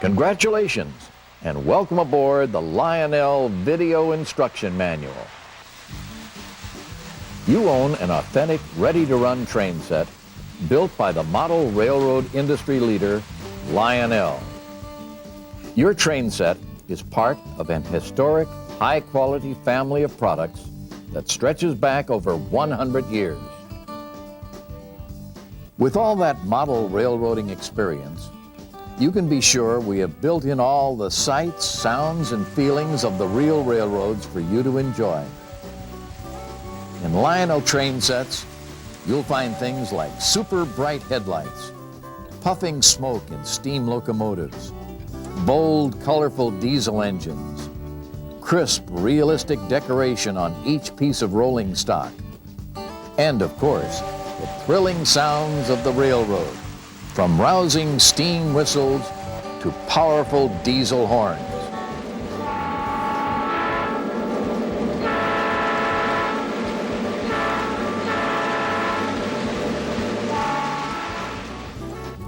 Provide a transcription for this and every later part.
Congratulations, and welcome aboard the Lionel Video Instruction Manual. You own an authentic, ready-to-run train set built by the model railroad industry leader, Lionel. Your train set is part of an historic, high-quality family of products that stretches back over 100 years. With all that model railroading experience, you can be sure we have built in all the sights, sounds, and feelings of the real railroads for you to enjoy. In Lionel train sets, you'll find things like super bright headlights, puffing smoke in steam locomotives, bold, colorful diesel engines, crisp, realistic decoration on each piece of rolling stock, and of course, the thrilling sounds of the railroad, from rousing steam whistles to powerful diesel horns.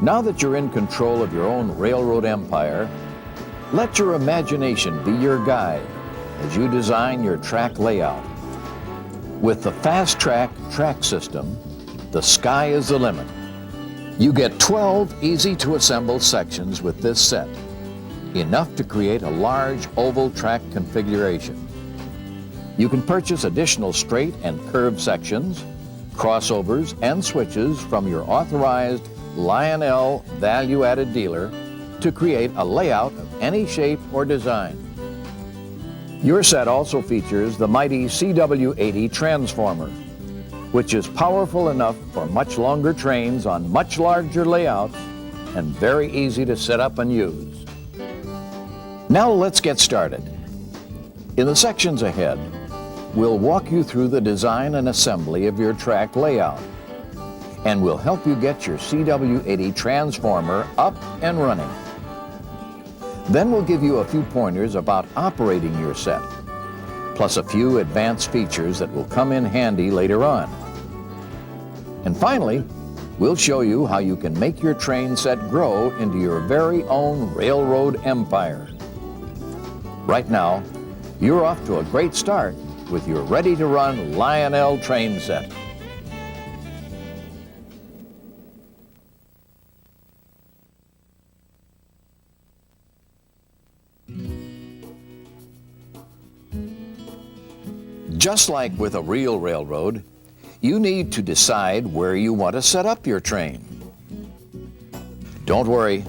Now that you're in control of your own railroad empire, let your imagination be your guide as you design your track layout. With the Fast Track track system, the sky is the limit. You get 12 easy-to-assemble sections with this set, enough to create a large oval track configuration. You can purchase additional straight and curved sections, crossovers, and switches from your authorized Lionel value-added dealer to create a layout of any shape or design. Your set also features the mighty CW80 transformer, which is powerful enough for much longer trains on much larger layouts and very easy to set up and use. Now let's get started. In the sections ahead, we'll walk you through the design and assembly of your track layout, and we'll help you get your CW80 transformer up and running. Then we'll give you a few pointers about operating your set, plus a few advanced features that will come in handy later on. And finally, we'll show you how you can make your train set grow into your very own railroad empire. Right now, you're off to a great start with your ready-to-run Lionel train set. Just like with a real railroad, you need to decide where you want to set up your train. Don't worry,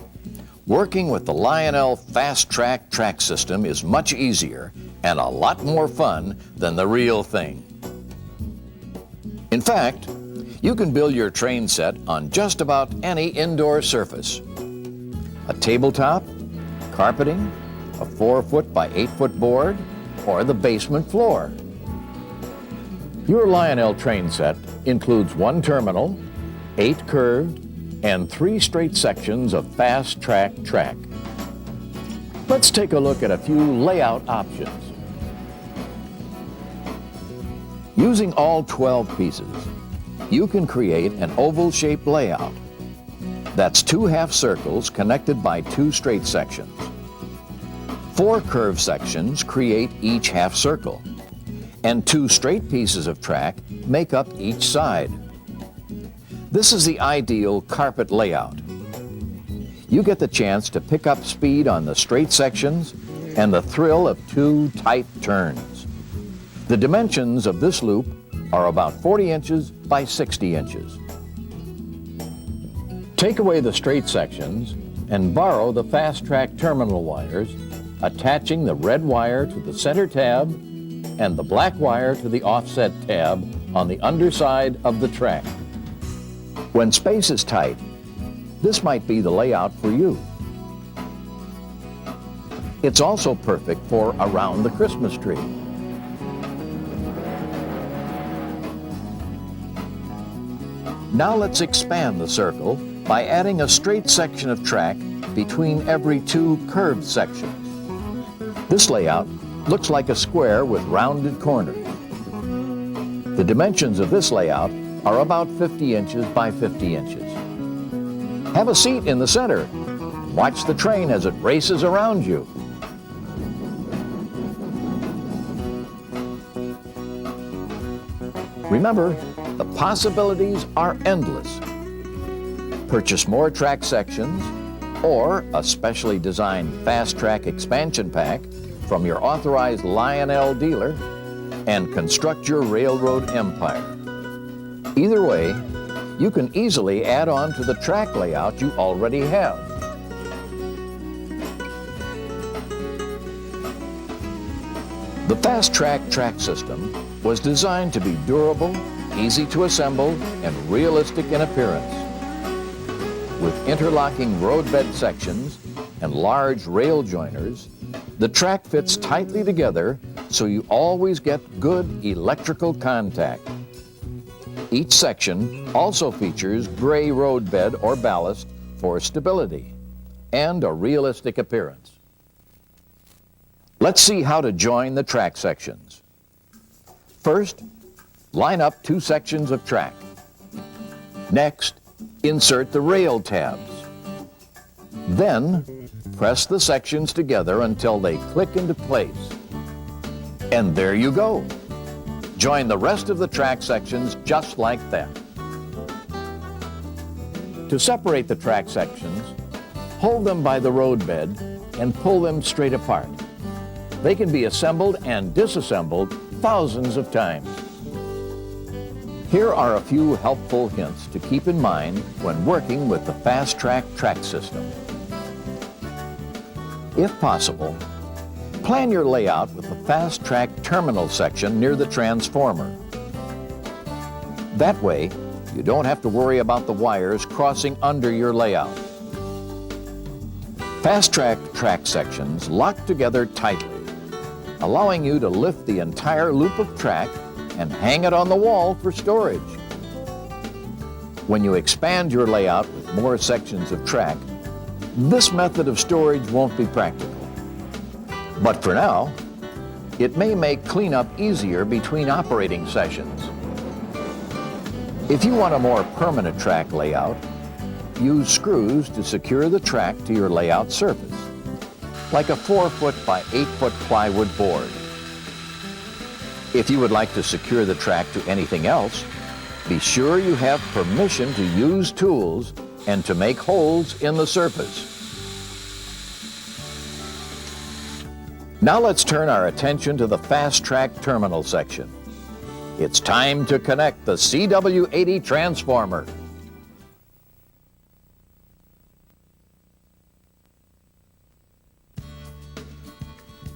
working with the Lionel Fast Track track system is much easier and a lot more fun than the real thing. In fact, you can build your train set on just about any indoor surface. A tabletop, carpeting, a 4-foot by 8-foot board, or the basement floor. Your Lionel train set includes 1 terminal, 8 curved, and 3 straight sections of Fast Track track. Let's take a look at a few layout options. Using all 12 pieces, you can create an oval-shaped layout. That's 2 half circles connected by 2 straight sections. 4 curved sections create each half circle, and 2 straight pieces of track make up each side. This is the ideal carpet layout. You get the chance to pick up speed on the straight sections and the thrill of 2 tight turns. The dimensions of this loop are about 40 inches by 60 inches. Take away the straight sections and borrow the Fast Track terminal wires, attaching the red wire to the center tab and the black wire to the offset tab on the underside of the track. When space is tight, this might be the layout for you. It's also perfect for around the Christmas tree. Now let's expand the circle by adding a straight section of track between every 2 curved sections. This layout looks like a square with rounded corners. The dimensions of this layout are about 50 inches by 50 inches. Have a seat in the center Watch the train as it races around you. Remember, the possibilities are endless. Purchase more track sections or a specially designed Fast Track expansion pack from your authorized Lionel dealer and construct your railroad empire. Either way, you can easily add on to the track layout you already have. The Fast Track track system was designed to be durable, easy to assemble, and realistic in appearance. With interlocking roadbed sections and large rail joiners, the track fits tightly together so you always get good electrical contact. Each section also features gray roadbed or ballast for stability and a realistic appearance. Let's see how to join the track sections. First, line up two sections of track. Next, insert the rail tabs. Then, press the sections together until they click into place. And there you go. Join the rest of the track sections just like that. To separate the track sections, hold them by the roadbed and pull them straight apart. They can be assembled and disassembled thousands of times. Here are a few helpful hints to keep in mind when working with the Fast Track track system. If possible, plan your layout with the Fast Track terminal section near the transformer. That way, you don't have to worry about the wires crossing under your layout. Fast Track track sections lock together tightly, allowing you to lift the entire loop of track and hang it on the wall for storage. When you expand your layout with more sections of track, this method of storage won't be practical. But for now, it may make cleanup easier between operating sessions. If you want a more permanent track layout, use screws to secure the track to your layout surface, like a 4-foot by 8-foot plywood board. If you would like to secure the track to anything else, be sure you have permission to use tools and to make holes in the surface. Now let's turn our attention to the Fast Track terminal section. It's time to connect the CW80 transformer.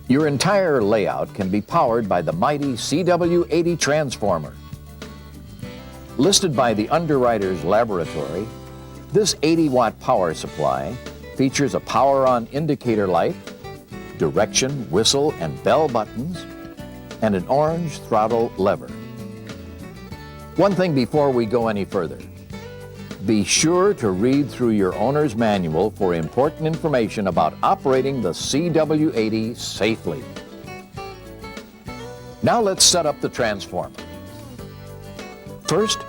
Your entire layout can be powered by the mighty CW80 transformer. Listed by the Underwriters Laboratory, this 80-watt power supply features a power-on indicator light, direction, whistle, and bell buttons, and an orange throttle lever. One thing before we go any further. Be sure to read through your owner's manual for important information about operating the CW80 safely. Now let's set up the transformer. First,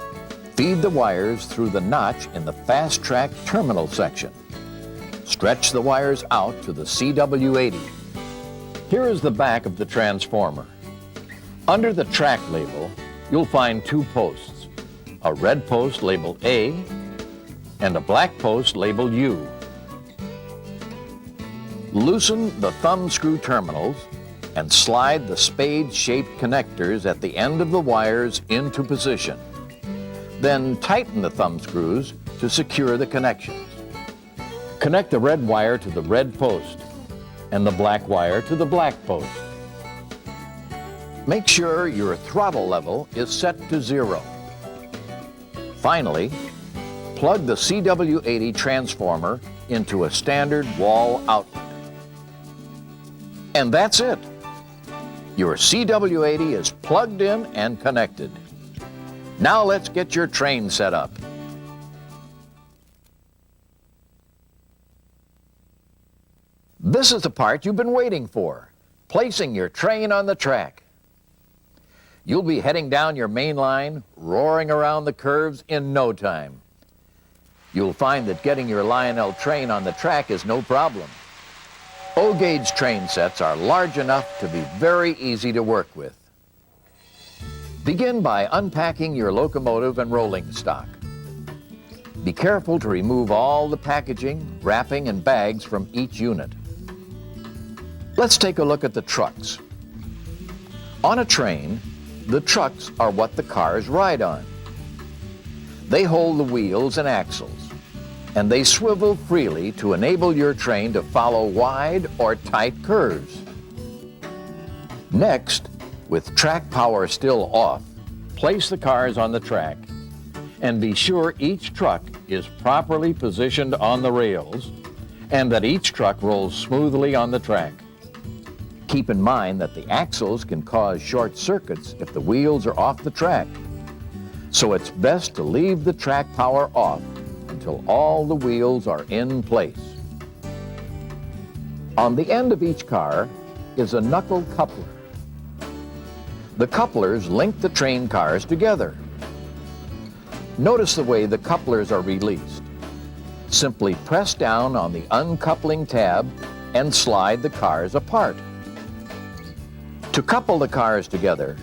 feed the wires through the notch in the Fast Track terminal section. Stretch the wires out to the CW80. Here is the back of the transformer. Under the track label, you'll find two posts, a red post labeled A and a black post labeled U. Loosen the thumb screw terminals and slide the spade-shaped connectors at the end of the wires into position. Then tighten the thumb screws to secure the connections. Connect the red wire to the red post and the black wire to the black post. Make sure your throttle level is set to 0. Finally, plug the CW80 transformer into a standard wall outlet. And that's it. Your CW80 is plugged in and connected. Now let's get your train set up. This is the part you've been waiting for, placing your train on the track. You'll be heading down your main line, roaring around the curves in no time. You'll find that getting your Lionel train on the track is no problem. O-gauge train sets are large enough to be very easy to work with. Begin by unpacking your locomotive and rolling stock. Be careful to remove all the packaging, wrapping, and bags from each unit. Let's take a look at the trucks. On a train, the trucks are what the cars ride on. They hold the wheels and axles, and they swivel freely to enable your train to follow wide or tight curves. Next, with track power still off, place the cars on the track and be sure each truck is properly positioned on the rails and that each truck rolls smoothly on the track. Keep in mind that the axles can cause short circuits if the wheels are off the track, so it's best to leave the track power off until all the wheels are in place. On the end of each car is a knuckle coupler. The couplers link the train cars together. Notice the way the couplers are released. Simply press down on the uncoupling tab and slide the cars apart. To couple the cars together,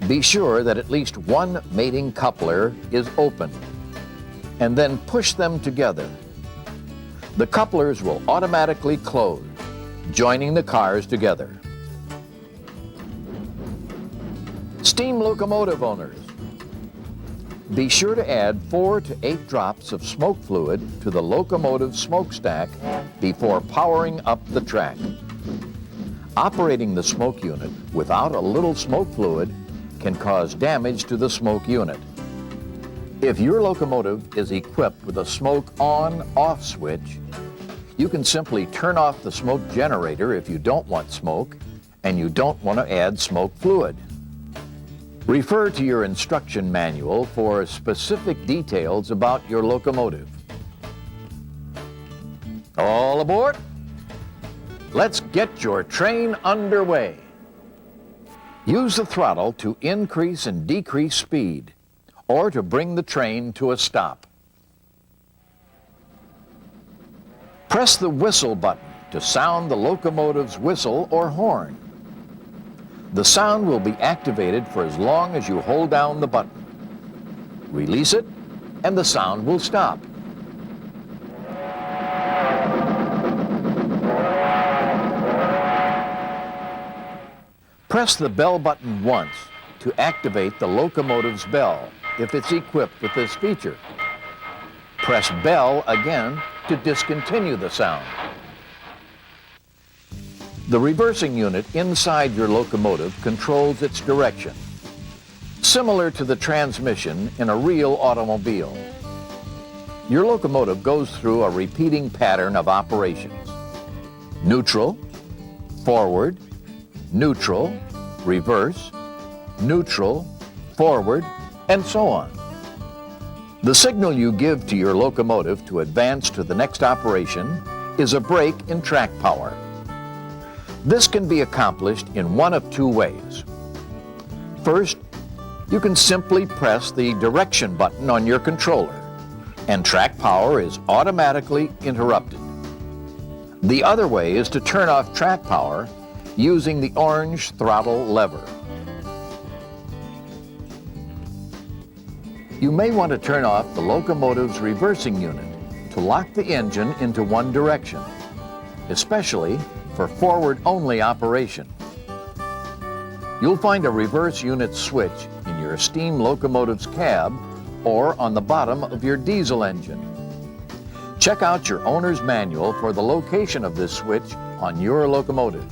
be sure that at least one mating coupler is open, and then push them together. The couplers will automatically close, joining the cars together. Steam locomotive owners, be sure to add 4 to 8 drops of smoke fluid to the locomotive smokestack before powering up the track. Operating the smoke unit without a little smoke fluid can cause damage to the smoke unit. If your locomotive is equipped with a smoke on-off switch, you can simply turn off the smoke generator if you don't want smoke and you don't want to add smoke fluid. Refer to your instruction manual for specific details about your locomotive. All aboard! Let's get your train underway. Use the throttle to increase and decrease speed, or to bring the train to a stop. Press the whistle button to sound the locomotive's whistle or horn. The sound will be activated for as long as you hold down the button. Release it, and the sound will stop. Press the bell button once to activate the locomotive's bell if it's equipped with this feature. Press bell again to discontinue the sound. The reversing unit inside your locomotive controls its direction, similar to the transmission in a real automobile. Your locomotive goes through a repeating pattern of operations: neutral, forward, neutral, reverse, neutral, forward, and so on. The signal you give to your locomotive to advance to the next operation is a break in track power. This can be accomplished in one of 2 ways. First, you can simply press the direction button on your controller, and track power is automatically interrupted. The other way is to turn off track power using the orange throttle lever. You may want to turn off the locomotive's reversing unit to lock the engine into one direction, especially for forward-only operation. You'll find a reverse unit switch in your steam locomotive's cab or on the bottom of your diesel engine. Check out your owner's manual for the location of this switch on your locomotive.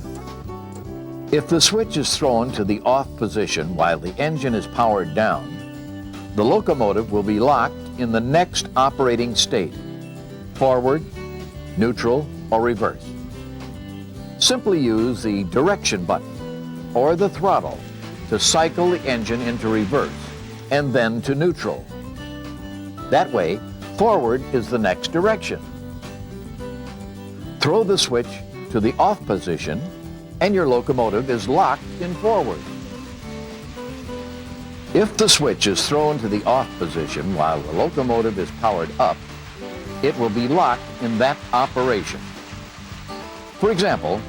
If the switch is thrown to the off position while the engine is powered down, the locomotive will be locked in the next operating state: forward, neutral, or reverse. Simply use the direction button or the throttle to cycle the engine into reverse and then to neutral. That way, forward is the next direction. Throw the switch to the off position and your locomotive is locked in forward. If the switch is thrown to the off position while the locomotive is powered up, it will be locked in that operation. For example,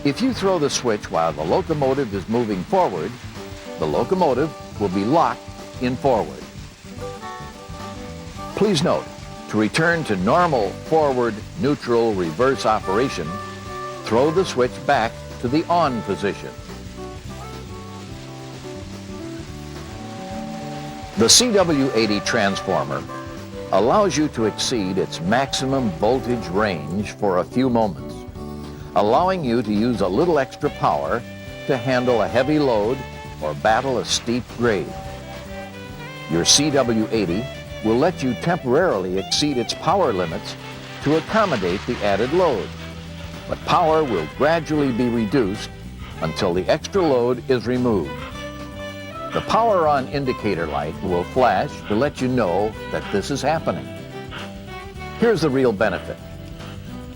if you throw the switch while the locomotive is moving forward, the locomotive will be locked in forward. Please note, to return to normal forward, neutral, reverse operation, throw the switch back to the on position. The CW80 transformer allows you to exceed its maximum voltage range for a few moments, allowing you to use a little extra power to handle a heavy load or battle a steep grade. Your CW80 will let you temporarily exceed its power limits to accommodate the added load, but power will gradually be reduced until the extra load is removed. The power on indicator light will flash to let you know that this is happening. Here's the real benefit.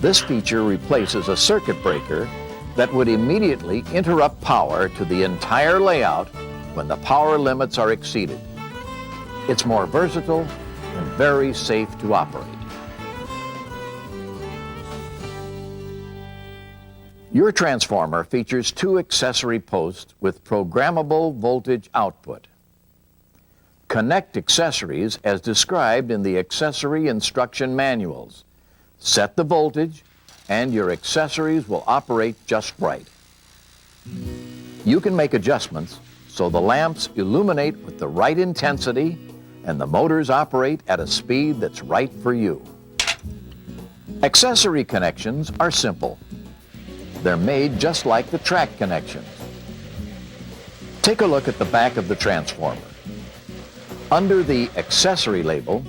This feature replaces a circuit breaker that would immediately interrupt power to the entire layout when the power limits are exceeded. It's more versatile and very safe to operate. Your transformer features 2 accessory posts with programmable voltage output. Connect accessories as described in the accessory instruction manuals. Set the voltage and your accessories will operate just right. You can make adjustments so the lamps illuminate with the right intensity and the motors operate at a speed that's right for you. Accessory connections are simple. They're made just like the track connections. Take a look at the back of the transformer. Under the accessory label,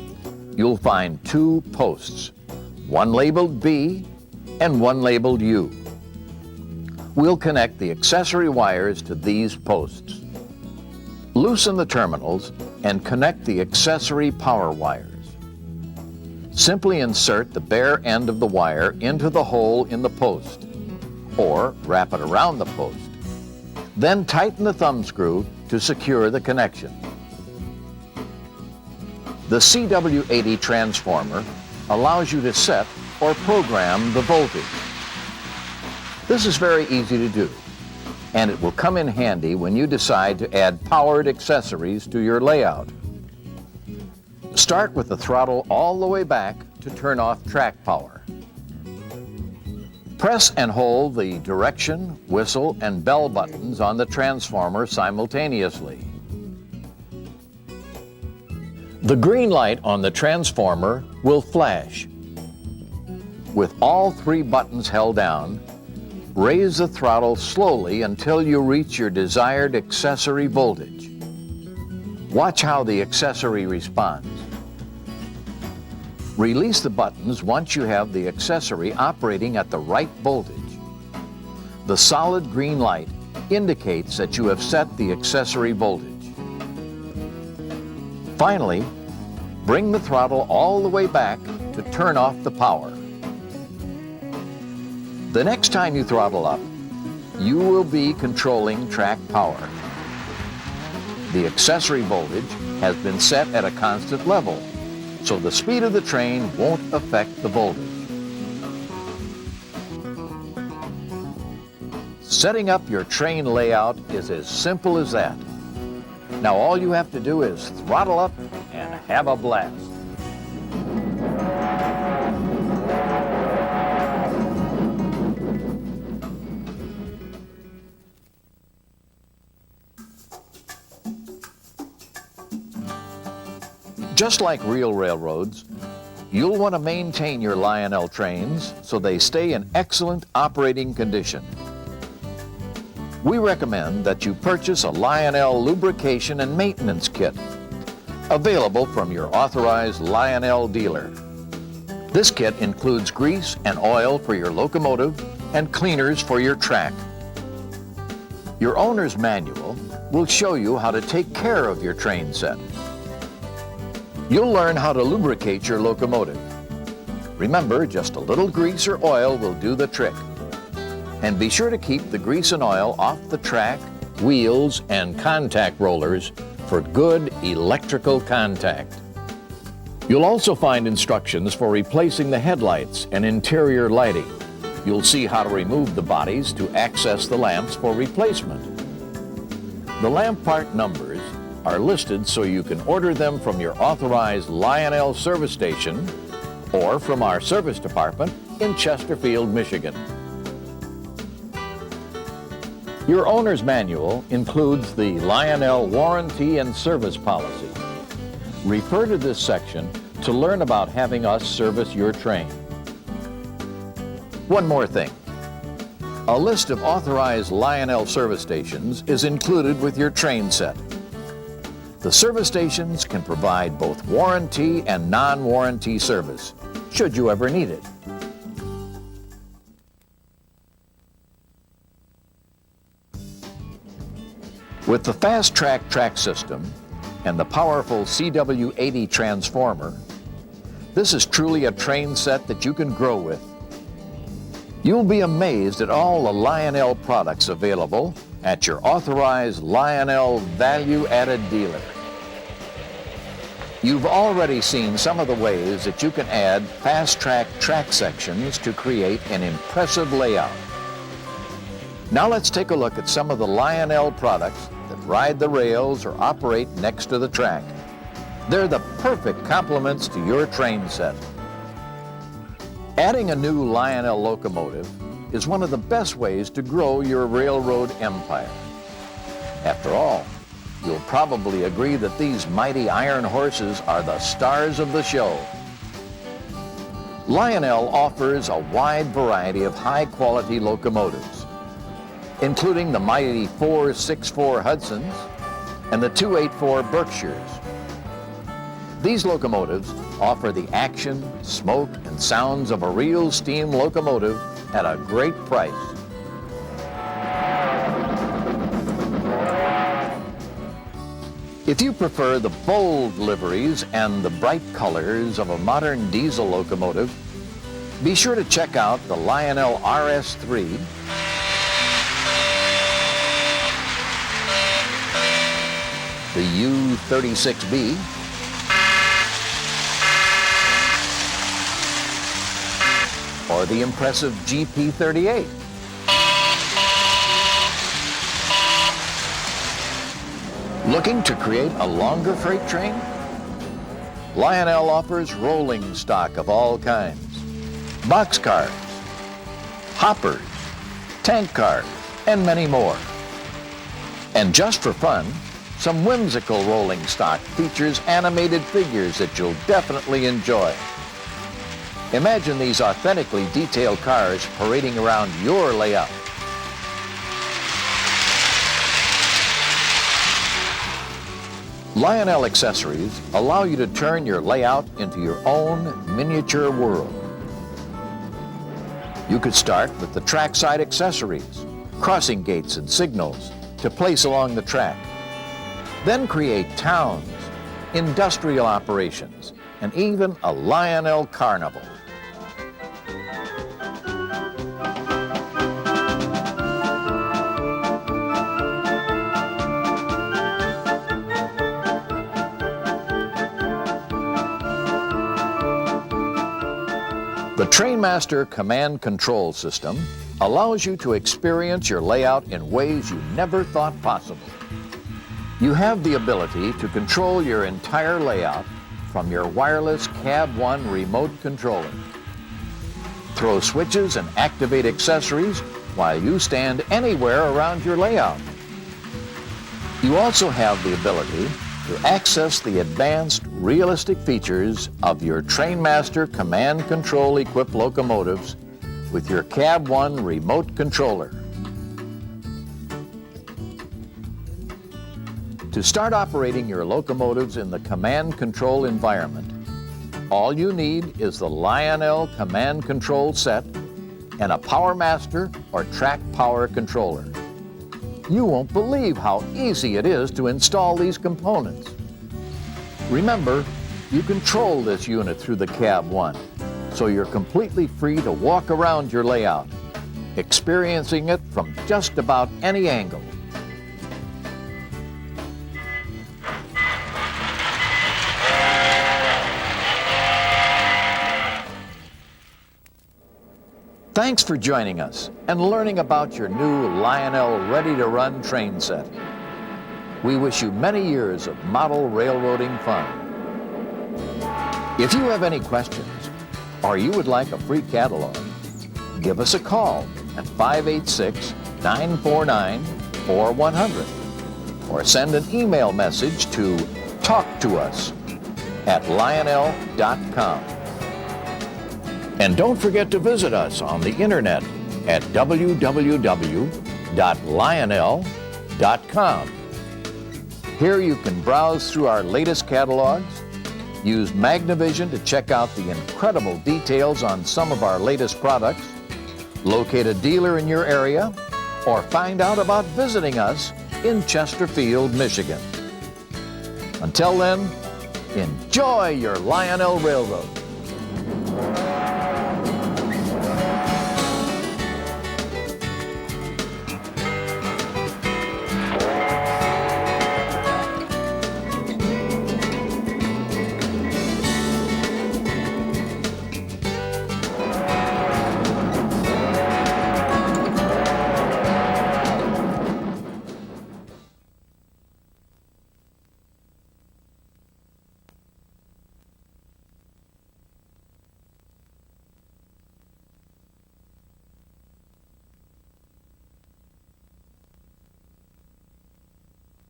you'll find 2 posts, one labeled B and one labeled U. We'll connect the accessory wires to these posts. Loosen the terminals and connect the accessory power wires. Simply insert the bare end of the wire into the hole in the post, or wrap it around the post. Then tighten the thumb screw to secure the connection. The CW80 transformer allows you to set or program the voltage. This is very easy to do, and it will come in handy when you decide to add powered accessories to your layout. Start with the throttle all the way back to turn off track power. Press and hold the direction, whistle, and bell buttons on the transformer simultaneously. The green light on the transformer will flash. With all 3 buttons held down, raise the throttle slowly until you reach your desired accessory voltage. Watch how the accessory responds. Release the buttons once you have the accessory operating at the right voltage. The solid green light indicates that you have set the accessory voltage. Finally, bring the throttle all the way back to turn off the power. The next time you throttle up, you will be controlling track power. The accessory voltage has been set at a constant level, so the speed of the train won't affect the voltage. Setting up your train layout is as simple as that. Now all you have to do is throttle up and have a blast. Just like real railroads, you'll want to maintain your Lionel trains so they stay in excellent operating condition. We recommend that you purchase a Lionel lubrication and maintenance kit, available from your authorized Lionel dealer. This kit includes grease and oil for your locomotive and cleaners for your track. Your owner's manual will show you how to take care of your train set. You'll learn how to lubricate your locomotive. Remember, just a little grease or oil will do the trick. And be sure to keep the grease and oil off the track, wheels, and contact rollers for good electrical contact. You'll also find instructions for replacing the headlights and interior lighting. You'll see how to remove the bodies to access the lamps for replacement. The lamp part numbers are listed so you can order them from your authorized Lionel service station or from our service department in Chesterfield, Michigan. Your owner's manual includes the Lionel warranty and service policy. Refer to this section to learn about having us service your train. One more thing. A list of authorized Lionel service stations is included with your train set. The service stations can provide both warranty and non-warranty service, should you ever need it. With the Fast Track system and the powerful CW80 transformer, this is truly a train set that you can grow with. You'll be amazed at all the Lionel products available at your authorized Lionel value-added dealer. You've already seen some of the ways that you can add Fast Track sections to create an impressive layout. Now let's take a look at some of the Lionel products that ride the rails or operate next to the track. They're the perfect complements to your train set. Adding a new Lionel locomotive is one of the best ways to grow your railroad empire. After all, you'll probably agree that these mighty iron horses are the stars of the show. Lionel offers a wide variety of high-quality locomotives, including the mighty 464 Hudsons and the 284 Berkshires. These locomotives offer the action, smoke, and sounds of a real steam locomotive at a great price. If you prefer the bold liveries and the bright colors of a modern diesel locomotive, be sure to check out the Lionel RS3, the U36B, or the impressive GP38. Looking to create a longer freight train? Lionel offers rolling stock of all kinds, boxcars, hoppers, tank cars, and many more. And just for fun, some whimsical rolling stock features animated figures that you'll definitely enjoy. Imagine these authentically detailed cars parading around your layout. Lionel accessories allow you to turn your layout into your own miniature world. You could start with the trackside accessories, crossing gates and signals to place along the track. Then create towns, industrial operations, and even a Lionel carnival. The Trainmaster Command Control System allows you to experience your layout in ways you never thought possible. You have the ability to control your entire layout from your wireless Cab 1 remote controller. Throw switches and activate accessories while you stand anywhere around your layout. You also have the ability to access the advanced, realistic features of your Trainmaster Command Control equipped locomotives with your Cab 1 remote controller. To start operating your locomotives in the command control environment, all you need is the Lionel Command Control set and a PowerMaster or Track Power controller. You won't believe how easy it is to install these components. Remember, you control this unit through the Cab 1, so you're completely free to walk around your layout, experiencing it from just about any angle. Thanks for joining us and learning about your new Lionel ready-to-run train set. We wish you many years of model railroading fun. If you have any questions or you would like a free catalog, give us a call at 586-949-4100 or send an email message to talktous@lionel.com. And don't forget to visit us on the internet at www.lionel.com. Here you can browse through our latest catalogs, use Magnavision to check out the incredible details on some of our latest products, locate a dealer in your area, or find out about visiting us in Chesterfield, Michigan. Until then, enjoy your Lionel Railroad.